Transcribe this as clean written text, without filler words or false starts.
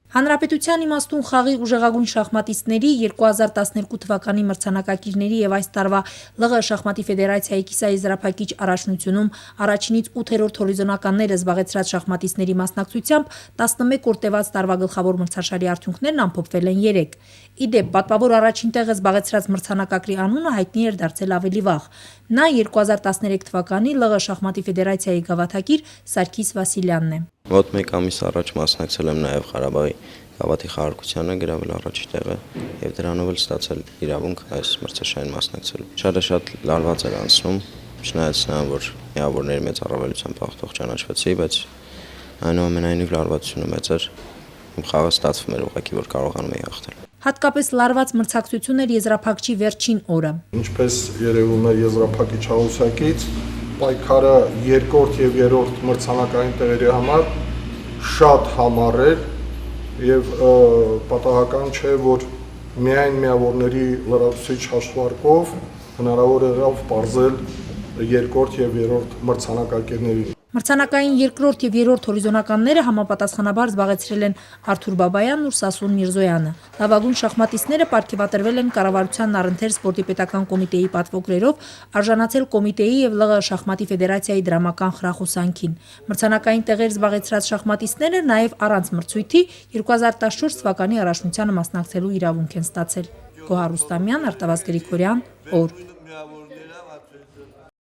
Հանրապետության իմաստուն խաղի ուժեղագույն շախմատիստների 2012 թվականի մրցանակակիրների եւ այս տարվա ԼՂ շախմատի ֆեդերացիայի կիսաեզրափակիչ առաջնությունում առաջինից 8-րդ հորիզոնականները զբաղեցրած շախմատիստների մասնակցությամբ 11 օր տևած տարվա գլխավոր մրցաշարի արդյունքներն ամփոփվել են 3։ Ի դեպ, պատվավոր առաջին տեղը զբաղեցրած մրցանակակրի անունը հայտնի էր դարձել ավելի վաղ։ Նա 2013 թվականի ԼՂ շախմատի ֆեդերացիայի գավաթակիր Սարգիս Վասիլյանն է։ Մոտ մեկ ամիս առաջ մասնակցել եմ նաև Ղարաբաղի գավաթի խաղարկությանը, գրավել առաջին տեղը եւ դրանով էլ ստացել իրավունք այս մրցաշարին մասնակցելու։ Շատ լարված էր անցնում, չնայած նրան, որ միավորների մեծ առավելությամբ հաղթող ճանաչվեցի, բայց այնուամենայնիվ լարվածությունը մեծ էր։ Իմ խաղը ստացվում էր ուղղակի, որ կարողանում էի հաղթել։ Հատկապես լարված մրցակցություն էր եզրափակչի վերջին օրը։ Ինչպես երևում է եզրափակիչ հաղորդակից, պայքարը երկրորդ եւ երրորդ մրցանակային տեղերի համար շատ համառ էր եւ պատահական չէ, որ միայն միավորների լրացուցիչ հաշվարկով հնարավոր եղավ պարզել երկրորդ եւ երրորդ մրցանակակիրներին։ Մրցանակային երկրորդ եւ երրորդ հորիզոնականները համապատասխանաբար զբաղեցրել են Արթուր Բաբայանն ու Սասուն Միրզոյանը։ Լավագույն շախմատիստները պարգևատրվել են կառավարության առընթեր սպորտի պետական կոմիտեի պատվոգրերով, արժանացել կոմիտեի եւ ԼՂ շախմատի ֆեդերացիայի դրամական խրախուսանքին։ Մրցանակային տեղեր զբաղեցրած շախմատիստները նաեւ առանց մրցույթի 2014 թվականի առաջնությանը մասնակցելու իրավունք են ստացել։ Գոհար Ռուստամյան, Արտավազդ Գրիգորյան, օր։